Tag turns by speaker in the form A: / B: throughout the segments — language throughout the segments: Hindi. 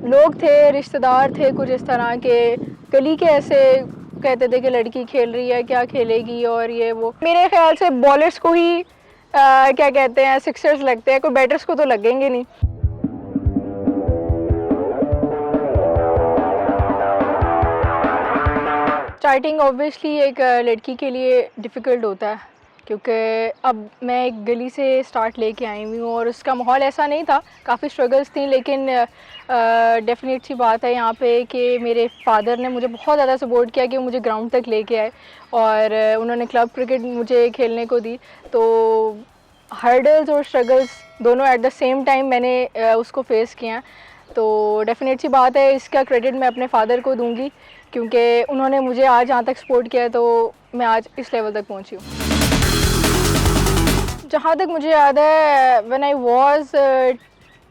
A: लोग थे, रिश्तेदार थे कुछ इस तरह के, गली के ऐसे कहते थे कि लड़की खेल रही है, क्या खेलेगी और ये वो। मेरे ख्याल से बॉलर्स को ही क्या कहते हैं, सिक्सर्स लगते हैं, कोई बैटर्स को तो लगेंगे नहीं। स्टार्टिंग ऑब्वियसली एक लड़की के लिए डिफ़िकल्ट होता है, क्योंकि अब मैं एक गली से स्टार्ट लेके आई हुई हूँ और उसका माहौल ऐसा नहीं था, काफ़ी स्ट्रगल्स थी। लेकिन डेफिनेट सी बात है यहाँ पे कि मेरे फादर ने मुझे बहुत ज़्यादा सपोर्ट किया कि वो मुझे ग्राउंड तक लेके आए और उन्होंने क्लब क्रिकेट मुझे खेलने को दी। तो हर्डल्स और स्ट्रगल्स दोनों एट द सेम टाइम मैंने उसको फेस किया। तो डेफिनेट सी बात है, इसका क्रेडिट मैं अपने फादर को दूंगी, क्योंकि उन्होंने मुझे आज यहाँ तक सपोर्ट किया है, तो मैं आज इस लेवल तक पहुँची हूँ। जहाँ तक मुझे याद है, व्हेन आई वाज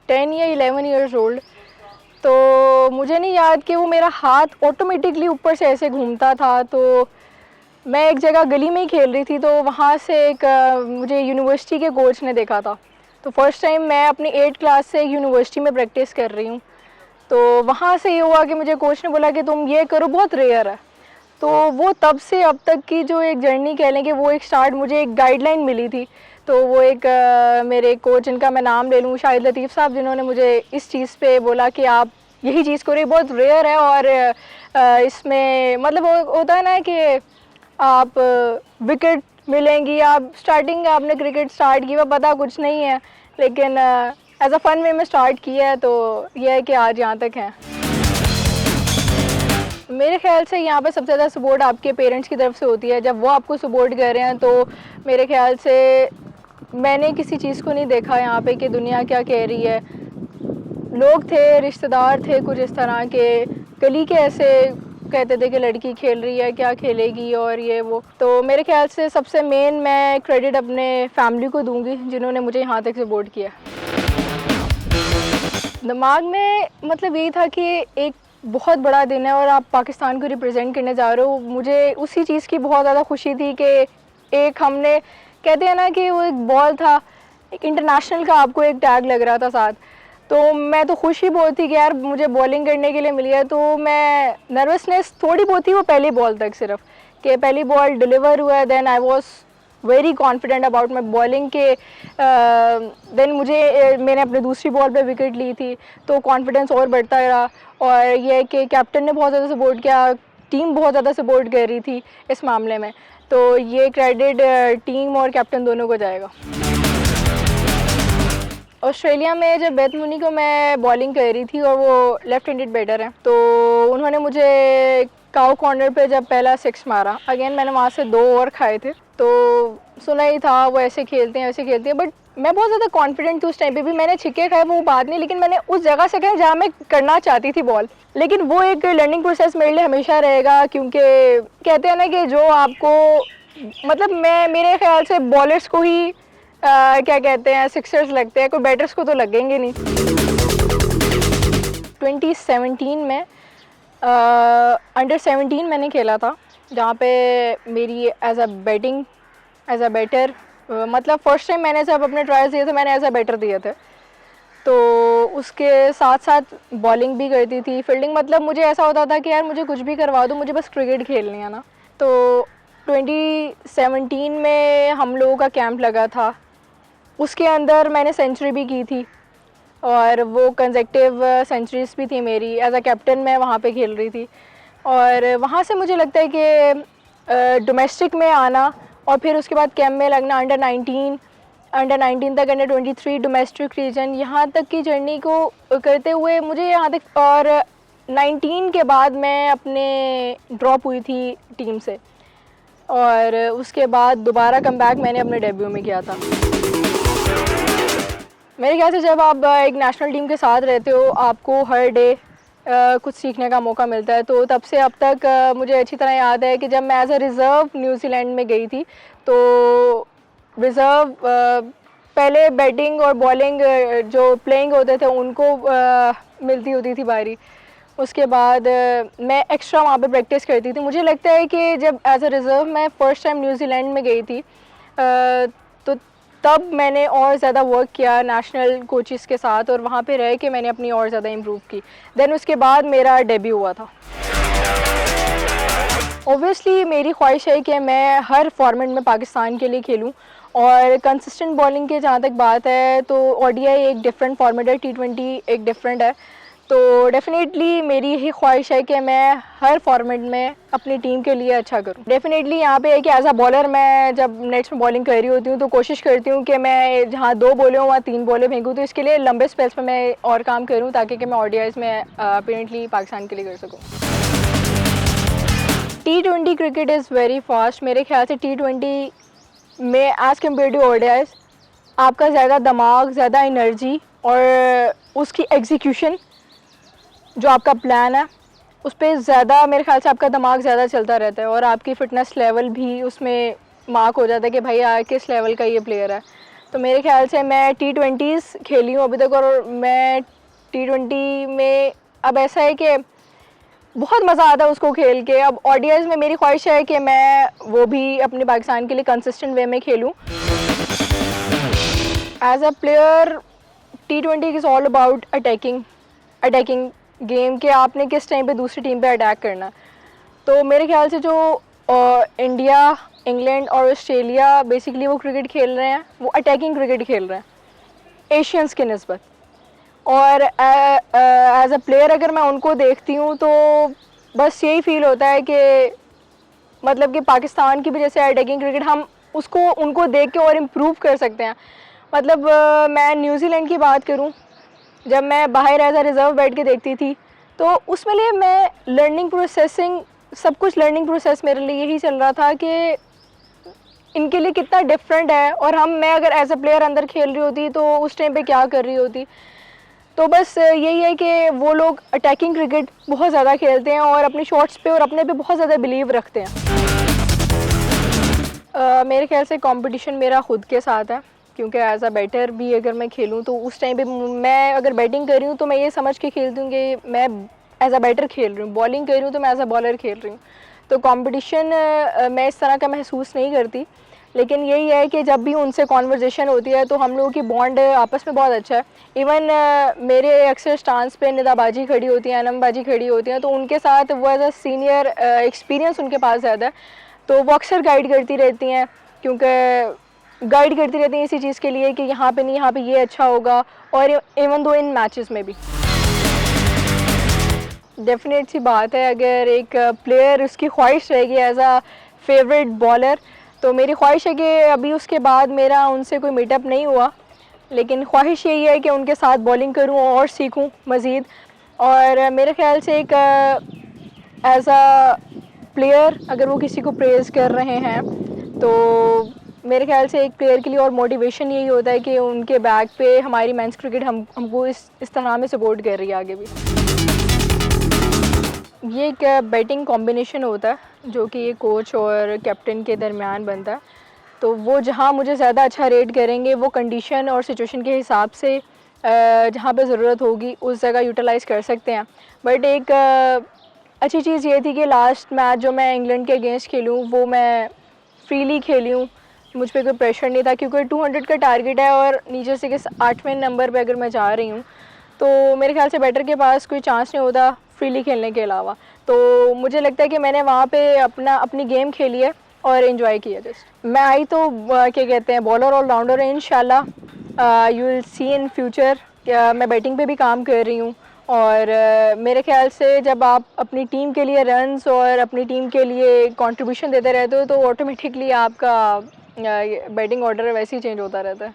A: 10 या 11 ईयर्स ओल्ड, तो मुझे नहीं याद कि वो मेरा हाथ ऑटोमेटिकली ऊपर से ऐसे घूमता था। तो मैं एक जगह गली में ही खेल रही थी, तो वहाँ से एक मुझे यूनिवर्सिटी के कोच ने देखा था। तो फर्स्ट टाइम मैं अपनी 8th क्लास से यूनिवर्सिटी में प्रैक्टिस कर रही हूँ। तो वहाँ से ये हुआ कि मुझे कोच ने बोला कि तुम ये करो, बहुत रेयर है। तो वो तब से अब तक की जो एक जर्नी कह लें कि वो एक स्टार्ट, मुझे एक गाइडलाइन मिली थी। तो वो एक मेरे कोच, जिनका मैं नाम ले लूँ, शाहिद लतीफ़ साहब, जिन्होंने मुझे इस चीज़ पे बोला कि आप यही चीज़ करो, ये बहुत रेयर है। और इसमें मतलब होता है ना कि आप विकेट मिलेंगी, आप स्टार्टिंग आपने क्रिकेट स्टार्ट की, वह पता कुछ नहीं है, लेकिन एज अ फ़न वे में स्टार्ट किया है, तो यह है कि आज यहाँ तक है। मेरे ख्याल से यहाँ पे सबसे ज़्यादा सपोर्ट आपके पेरेंट्स की तरफ से होती है। जब वो आपको सपोर्ट कर रहे हैं, तो मेरे ख्याल से मैंने किसी चीज़ को नहीं देखा यहाँ पे कि दुनिया क्या कह रही है। लोग थे, रिश्तेदार थे कुछ इस तरह के, गली के ऐसे कहते थे कि लड़की खेल रही है, क्या खेलेगी और ये वो। तो मेरे ख्याल से सबसे मेन मैं क्रेडिट अपने फैमिली को दूंगी, जिन्होंने मुझे यहाँ तक सपोर्ट किया। दिमाग में मतलब यही था कि एक बहुत बड़ा दिन है और आप पाकिस्तान को रिप्रेजेंट करने जा रहे हो। मुझे उसी चीज़ की बहुत ज़्यादा खुशी थी कि एक हमने, कहते हैं ना कि वो एक बॉल था, एक इंटरनेशनल का आपको एक टैग लग रहा था साथ। तो मैं तो खुश ही बहुत थी कि यार मुझे बॉलिंग करने के लिए मिली है। तो मैं नर्वसनेस थोड़ी बहुत थी वो पहली बॉल तक, सिर्फ कि पहली बॉल डिलीवर हुआ है, then I was very confident about my bowling के। देन मैंने अपने दूसरी बॉल पे विकेट ली थी, तो कॉन्फिडेंस और बढ़ता रहा। और यह कि कैप्टन ने बहुत ज़्यादा सपोर्ट किया, टीम बहुत ज़्यादा सपोर्ट कर रही थी इस मामले में। तो ये क्रेडिट टीम और कैप्टन दोनों को जाएगा। ऑस्ट्रेलिया में जब बेथ मुनी को मैं बॉलिंग कर रही थी और वो लेफ़्ट हैंडेड बैटर है, तो उन्होंने मुझे काउ कॉर्नर पे जब पहला 6 मारा, अगेन मैंने वहाँ से 2 और खाए थे। तो सुना ही था वो ऐसे खेलते हैं वैसे खेलते हैं, बट मैं बहुत ज़्यादा कॉन्फिडेंट थी उस टाइम पे भी। मैंने छिक्के खाए वो बात नहीं, लेकिन मैंने उस जगह से खाए जहाँ मैं करना चाहती थी बॉल। लेकिन वो एक लर्निंग प्रोसेस मेरे लिए हमेशा रहेगा, क्योंकि कहते हैं ना कि जो आपको मतलब मेरे ख्याल से बॉलर्स को ही क्या कहते हैं, सिक्सर्स लगते हैं, कोई बैटर्स को तो लगेंगे नहीं। 2017 में अंडर 17 मैंने खेला था, जहाँ पे मेरी एज अ बैटर मतलब फ़र्स्ट टाइम मैंने जब अपने ट्रायल्स दिए थे, मैंने एज अ बैटर दिए थे। तो उसके साथ साथ बॉलिंग भी करती थी, फील्डिंग, मतलब मुझे ऐसा होता था कि यार मुझे कुछ भी करवा दो, मुझे बस क्रिकेट खेलनी है ना। तो 2017 में हम लोगों का कैंप लगा था, उसके अंदर मैंने सेंचुरी भी की थी और वो कंसेक्टिव सेंचुरीज भी थी मेरी। एज अ कैप्टन मैं वहाँ पे खेल रही थी और वहाँ से मुझे लगता है कि डोमेस्टिक में आना और फिर उसके बाद कैंप में लगना, अंडर 19 तक, अंडर 23 डोमेस्टिक रीजन, यहाँ तक की जर्नी को करते हुए मुझे यहाँ तक, और 19 के बाद मैं अपने ड्रॉप हुई थी टीम से और उसके बाद दोबारा कम बैक मैंने अपने डेब्यू में किया था। मेरे ख्याल से जब आप एक नेशनल टीम के साथ रहते हो, आपको हर डे कुछ सीखने का मौका मिलता है। तो तब से अब तक मुझे अच्छी तरह याद है कि जब मैं एज अ रिज़र्व न्यूजीलैंड में गई थी, तो रिज़र्व पहले बैटिंग और बॉलिंग जो प्लेइंग होते थे उनको मिलती होती थी बारी। उसके बाद मैं एक्स्ट्रा वहाँ पे प्रैक्टिस करती थी। मुझे लगता है कि जब एज अ रिज़र्व मैं फ़र्स्ट टाइम न्यूजीलैंड में गई थी, तो तब मैंने और ज़्यादा वर्क किया नेशनल कोचेस के साथ, और वहाँ पे रह के मैंने अपनी और ज़्यादा इम्प्रूव की। देन उसके बाद मेरा डेब्यू हुआ था। ओबियसली मेरी ख्वाहिश है कि मैं हर फॉर्मेट में पाकिस्तान के लिए खेलूं, और कंसिस्टेंट बॉलिंग की जहाँ तक बात है तो ओडीआई एक डिफरेंट फॉर्मेट है, टी20 एक डिफरेंट है। तो डेफ़िनेटली मेरी यही ख्वाहिश है कि मैं हर फॉर्मेट में अपनी टीम के लिए अच्छा करूं। डेफ़िनेटली यहाँ पे है कि एज़ अ बॉलर मैं जब नेट्स में बॉलिंग कर रही होती हूँ तो कोशिश करती हूँ कि मैं जहाँ 2 बॉलें हूँ वहाँ 3 बॉलें फेंकूँ, तो इसके लिए लंबे स्पेल्स में मैं और काम करूँ ताकि कि मैं ओडीआईज़ में अपीरेंटली पाकिस्तान के लिए कर सकूँ। टी20 क्रिकेट इज़ वेरी फास्ट। मेरे ख्याल से टी20 में एज़ कम्पेयर टू ओडीआईज़ आपका ज़्यादा दिमाग, ज़्यादा एनर्जी और उसकी एग्जीक्यूशन जो आपका प्लान है उस पर ज़्यादा, मेरे ख्याल से आपका दिमाग ज़्यादा चलता रहता है, और आपकी फ़िटनेस लेवल भी उसमें मार्क हो जाता है कि भाई किस लेवल का ये प्लेयर है। तो मेरे ख्याल से मैं टी20s खेली हूँ अभी तक, और मैं टी20 में अब ऐसा है कि बहुत मज़ा आता है उसको खेल के। अब ओडीआईज़ में मेरी ख्वाहिश है कि मैं वो भी अपने पाकिस्तान के लिए कंसिस्टेंट वे में खेलूँ। एज अ प्लेयर टी20 is all about attacking game के आपने किस टाइम पे दूसरी टीम पे अटैक करना। तो मेरे ख्याल से जो इंडिया, इंग्लैंड और ऑस्ट्रेलिया बेसिकली वो क्रिकेट खेल रहे हैं, वो अटैकिंग क्रिकेट खेल रहे हैं एशियंस के निस्बत। और एज अ प्लेयर अगर मैं उनको देखती हूँ तो बस यही फील होता है कि मतलब कि पाकिस्तान की भी जैसे अटैकिंग क्रिकेट हम उसको उनको देख के और इम्प्रूव कर सकते हैं। मतलब मैं न्यूजीलैंड की बात करूँ, जब मैं बाहर एज अ रिज़र्व बैठ के देखती थी तो उसमें लिए मैं लर्निंग प्रोसेसिंग, सब कुछ लर्निंग प्रोसेस मेरे लिए यही चल रहा था कि इनके लिए कितना डिफरेंट है, और मैं अगर एज अ प्लेयर अंदर खेल रही होती तो उस टाइम पे क्या कर रही होती। तो बस यही है कि वो लोग अटैकिंग क्रिकेट बहुत ज़्यादा खेलते हैं और अपनी शॉट्स पे और अपने पे बहुत ज़्यादा बिलीव रखते हैं। मेरे ख्याल से कंपटीशन मेरा खुद के साथ है, क्योंकि एज अ बैटर भी अगर मैं खेलूँ तो उस टाइम पे मैं अगर बैटिंग कर रही हूँ तो मैं ये समझ के खेलती हूँ कि मैं एज अ बैटर खेल रही हूँ, बॉलिंग कर रही हूँ तो मैं एज अ बॉलर खेल रही हूँ। तो कंपटीशन मैं इस तरह का महसूस नहीं करती, लेकिन यही है कि जब भी उनसे कॉन्वर्जेसन होती है तो हम लोगों की बॉन्ड आपस में बहुत अच्छा है। इवन मेरे अक्सर स्टांस पे निदाबाजी खड़ी होती हैं, अनमबाजी खड़ी होती हैं, तो उनके साथ वो एज अ सीनियर एक्सपीरियंस उनके पास ज़्यादा है, तो वो अक्सर गाइड करती रहती हैं, क्योंकि गाइड करती रहती हैं इसी चीज़ के लिए कि यहाँ पे नहीं, यहाँ पे ये अच्छा होगा। और इवन दो इन मैचेस में भी डेफिनेट सी बात है, अगर एक प्लेयर उसकी ख्वाहिश रहेगी एज अ फेवरेट बॉलर, तो मेरी ख्वाहिश है कि अभी उसके बाद मेरा उनसे कोई मीटअप नहीं हुआ, लेकिन ख्वाहिश यही है कि उनके साथ बॉलिंग करूं और सीखूं मज़ीद। और मेरे ख्याल से एक एज अ प्लेयर अगर वो किसी को प्रेज़ कर रहे हैं तो मेरे ख्याल से एक प्लेयर के लिए और मोटिवेशन यही होता है कि उनके बैक पे हमारी मेंस क्रिकेट हमको इस तरह में सपोर्ट कर रही है आगे भी। ये एक बैटिंग कॉम्बिनेशन होता है जो कि ये कोच और कैप्टन के दरमियान बनता है, तो वो जहाँ मुझे ज़्यादा अच्छा रेट करेंगे वो कंडीशन और सिचुएशन के हिसाब से जहाँ पे ज़रूरत होगी उस जगह यूटिलाइज़ कर सकते हैं। बट एक अच्छी चीज़ ये थी कि लास्ट मैच जो मैं इंग्लैंड के अगेंस्ट खेलूँ वो मैं फ्रीली खेली हूँ, मुझ पर कोई प्रेशर नहीं था, क्योंकि 200 का टारगेट है और नीचे से कि 8वें नंबर पे अगर मैं जा रही हूँ तो मेरे ख्याल से बैटर के पास कोई चांस नहीं होता फ्रीली खेलने के अलावा। तो मुझे लगता है कि मैंने वहाँ पे अपनी गेम खेली है और इन्जॉय किया। जस्ट मैं आई तो क्या कहते हैं बॉलर ऑलराउंडर है, इंशाल्लाह you will see in future. मैं बैटिंग पे भी काम कर रही हूँ, और मेरे ख्याल से जब आप अपनी टीम के लिए रन्स और अपनी टीम के लिए कंट्रीब्यूशन देते रहते हो तो ऑटोमेटिकली आपका बैटिंग ऑर्डर वैसे ही चेंज होता रहता है।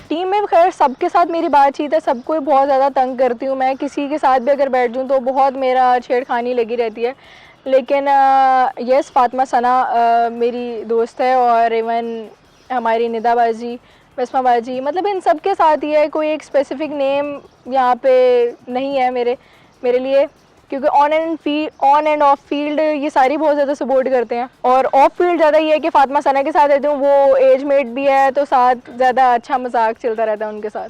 A: टीम में खैर सबके साथ मेरी बातचीत है, सबको बहुत ज़्यादा तंग करती हूँ मैं, किसी के साथ भी अगर बैठ जाऊँ तो बहुत मेरा छेड़खानी लगी रहती है। लेकिन यस, फातिमा सना मेरी दोस्त है, और इवन हमारी निदा बाजी, बसमा बाजी, मतलब इन सब के साथ ही है, कोई एक स्पेसिफ़िक नेम यहाँ पे नहीं है मेरे लिए, क्योंकि ऑन एंड ऑफ फील्ड ये सारी बहुत ज़्यादा सपोर्ट करते हैं, और ऑफ फील्ड ज़्यादा ये है कि फातिमा सना के साथ रहती हूँ, वो एज मेट भी है तो साथ ज़्यादा अच्छा मजाक चलता रहता है उनके साथ।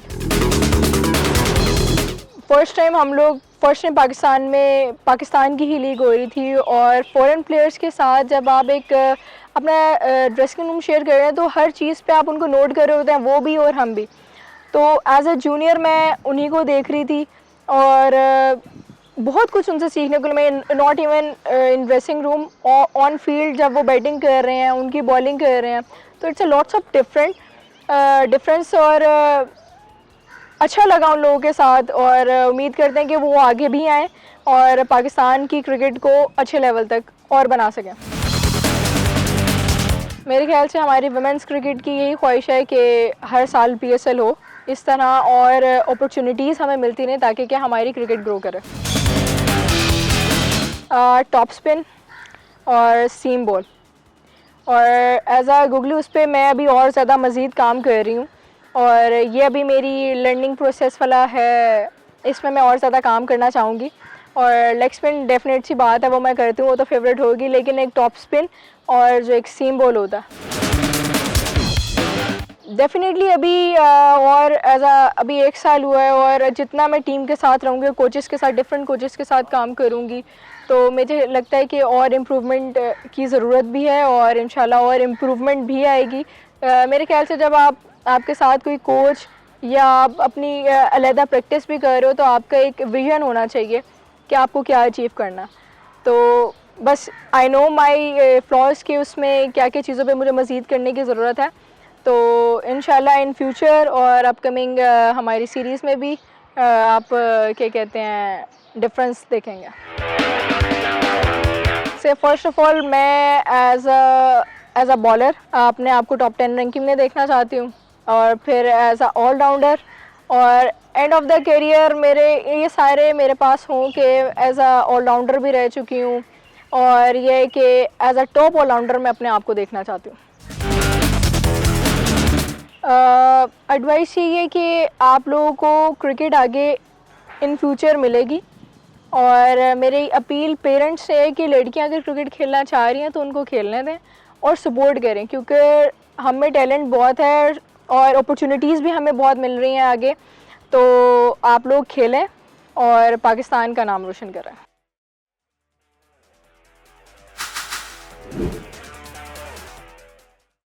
A: फर्स्ट टाइम हम लोग फर्स्ट टाइम पाकिस्तान की ही लीग हो रही थी, और फॉरेन प्लेयर्स के साथ जब आप एक अपना ड्रेसिंग रूम शेयर कर रहे हैं तो हर चीज़ पे आप उनको नोट कर रहे होते हैं, वो भी और हम भी। तो एज अ जूनियर मैं उन्हीं को देख रही थी, और बहुत कुछ उनसे सीखने को मैं not even in dressing room, on field जब वो बैटिंग कर रहे हैं, उनकी बॉलिंग कर रहे हैं, तो it's a lots of difference. और अच्छा लगा उन लोगों के साथ, और उम्मीद करते हैं कि वो आगे भी आएँ और पाकिस्तान की क्रिकेट को अच्छे लेवल तक और बना सकें। मेरे ख्याल से हमारी वुमेंस क्रिकेट की यही ख्वाहिश है कि हर साल PSL हो इस तरह, और अपॉर्चुनिटीज़ हमें मिलती रहें ताकि क्या हमारी क्रिकेट ग्रो करे। टॉप स्पिन और सीम बॉल, और एज आ गुगली उस पर मैं अभी और ज़्यादा मज़ीद काम कर रही हूँ, और ये अभी मेरी लर्निंग प्रोसेस वाला है, इसमें मैं और ज़्यादा काम करना चाहूँगी। और लेग स्पिन डेफिनेट सी बात है, वो मैं करती हूँ, वो तो फेवरेट होगी, लेकिन एक टॉप स्पिन और जो एक सीम बॉल होता है डेफिनेटली अभी और अभी 1 साल हुआ है, और जितना मैं टीम के साथ रहूँगी, कोचेस के साथ, डिफरेंट कोचेस के साथ काम करूँगी, तो मुझे लगता है कि और इम्प्रूवमेंट की ज़रूरत भी है, और इंशाल्लाह और इम्प्रूवमेंट भी आएगी। मेरे ख्याल से जब आपके साथ कोई कोच या आप अपनी अलहदा प्रैक्टिस भी कर रहे हो, तो आपका एक विजन होना चाहिए कि आपको क्या अचीव करना। तो बस आई नो माई फ्लॉज के उसमें क्या क्या चीज़ों पे मुझे मज़ीद करने की ज़रूरत है, तो इंशाल्लाह इन फ्यूचर और अपकमिंग हमारी सीरीज़ में भी आप क्या कहते हैं डिफरेंस देखेंगे। से फर्स्ट ऑफ ऑल मैं एज अ बॉलर अपने आप को टॉप 10 रैंकिंग में देखना चाहती हूँ, और फिर एज अ ऑलराउंडर, और एंड ऑफ द करियर मेरे ये सारे मेरे पास हों कि एज अ ऑलराउंडर भी रह चुकी हूँ, और ये कि एज अ टॉप ऑलराउंडर मैं अपने आप को देखना चाहती हूँ। एडवाइस यही है कि आप लोगों को क्रिकेट आगे इन फ्यूचर मिलेगी, और मेरी अपील पेरेंट्स से है कि लड़कियां अगर क्रिकेट खेलना चाह रही हैं तो उनको खेलने दें और सपोर्ट करें, क्योंकि हमें टैलेंट बहुत है और अपॉर्चुनिटीज़ भी हमें बहुत मिल रही हैं आगे। तो आप लोग खेलें और पाकिस्तान का नाम रोशन करें।